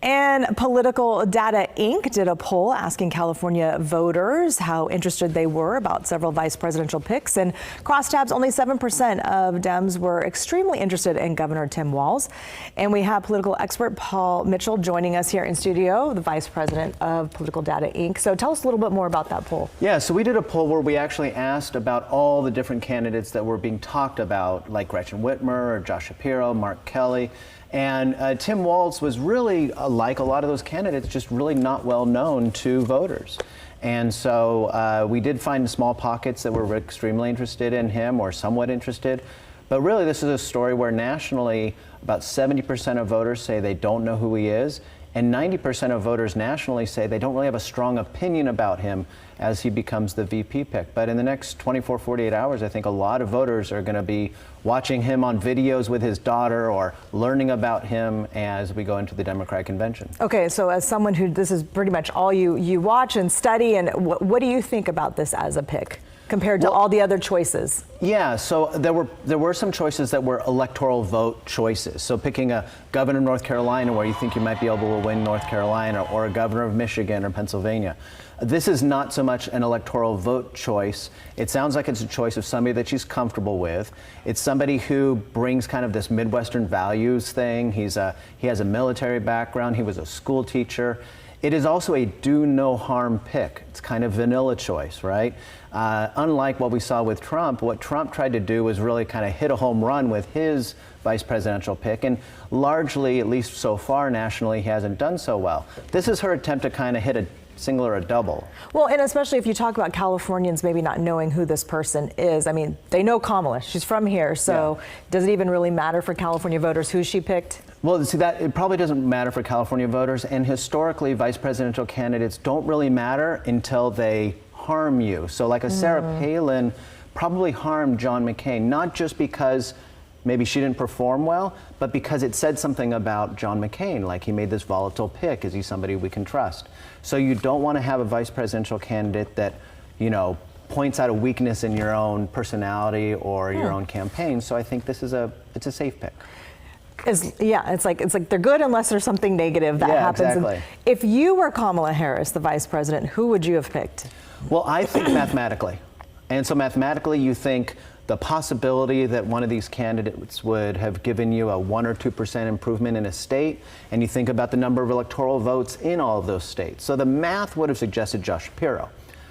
And Political Data Inc. did a poll asking California voters how interested they were about several vice presidential picks. And crosstabs, only 7% of Dems were extremely interested in Governor Tim Walz. And we have political expert Paul Mitchell joining us here in studio, the vice president of Political Data Inc. So tell us a little bit more about that poll. Yeah, so we did a poll where we actually asked about all the different candidates that were being talked about, like Gretchen Whitmer or Josh Shapiro, Mark Kelly. And Tim Walz was really, like a lot of those candidates, just really not well known to voters. And so we did find small pockets that were extremely interested in him or somewhat interested. But really, this is a story where nationally, about 70% of voters say they don't know who he is. And 90% of voters nationally say they don't really have a strong opinion about him as he becomes the VP pick. But in the next 24, 48 hours, I think a lot of voters are going to be watching him on videos with his daughter or learning about him as we go into the Democratic convention. Okay, so as someone who, this is pretty much all you watch and study, and what do you think about this as a pick compared to all the other choices? Yeah, so there were some choices that were electoral vote choices. So picking a governor of North Carolina where you think you might be able to win North Carolina, or a governor of Michigan or Pennsylvania. This is not so much an electoral vote choice. It sounds like it's a choice of somebody that she's comfortable with. It's somebody who brings kind of this Midwestern values thing. He has a military background. He was a school teacher. It is also a do no harm pick. It's kind of vanilla choice, right? Unlike what we saw with Trump, what Trump tried to do was really kind of hit a home run with his vice presidential pick, and largely, at least so far nationally, he hasn't done so well. This is her attempt to kind of hit a single or a double. Well, and especially if you talk about Californians maybe not knowing who this person is. I mean, they know Kamala. She's from here, so does it even really matter for California voters who she picked? Well, see, that it probably doesn't matter for California voters, and historically, vice presidential candidates don't really matter until they harm you. So like a Sarah Palin probably harmed John McCain, not just because maybe she didn't perform well, but because it said something about John McCain, like he made this volatile pick. Is he somebody we can trust? So you don't want to have a vice presidential candidate that, you know, points out a weakness in your own personality or your own campaign. So I think this is it's a safe pick. It's like they're good unless there's something negative that happens. Exactly. If you were Kamala Harris, the vice president, who would you have picked? Well, I think mathematically. And so mathematically, you think the possibility that one of these candidates would have given you a 1 or 2% improvement in a state, and you think about the number of electoral votes in all of those states. So the math would have suggested Josh Shapiro.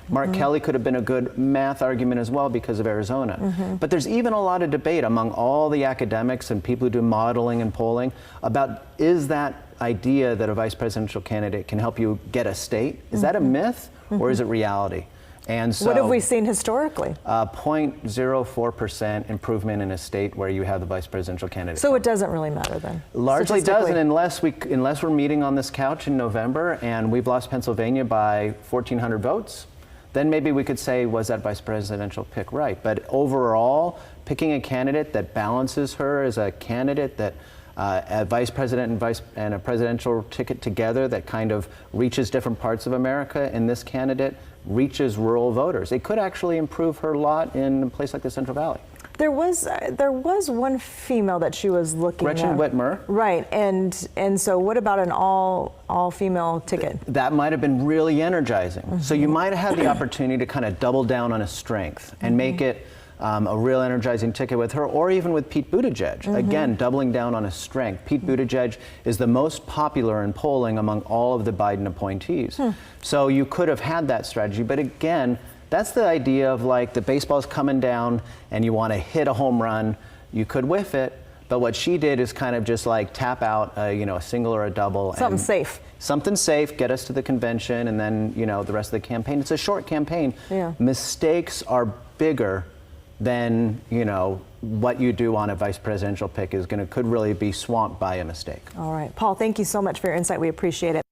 Mark Kelly could have been a good math argument as well because of Arizona. But there's even a lot of debate among all the academics and people who do modeling and polling about, is that idea that a vice presidential candidate can help you get a state, is that a myth or is it reality? And so, what have we seen historically? 0.04% improvement in a state where you have the vice presidential candidate. So it doesn't really matter then? Largely doesn't, unless we're meeting on this couch in November and we've lost Pennsylvania by 1,400 votes. Then maybe we could say, was that vice presidential pick right? But overall, picking a candidate that balances her as a candidate that a vice president and a presidential ticket together that kind of reaches different parts of America, and this candidate reaches rural voters. It could actually improve her lot in a place like the Central Valley. There was one female that she was looking at. Gretchen Whitmer. Right, and so what about an all female ticket? That might have been really energizing. So you might have had the opportunity to kind of double down on a strength and make it a real energizing ticket with her, or even with Pete Buttigieg. Again, doubling down on a strength. Pete Buttigieg is the most popular in polling among all of the Biden appointees. So you could have had that strategy, but again, that's the idea of like the baseball's coming down and you want to hit a home run. You could whiff it, but what she did is kind of just like tap out a single or a double. Something safe. Something safe, get us to the convention, and then the rest of the campaign. It's a short campaign. Mistakes are bigger than what you do on a vice presidential pick could really be swamped by a mistake. All right, Paul, thank you so much for your insight. We appreciate it.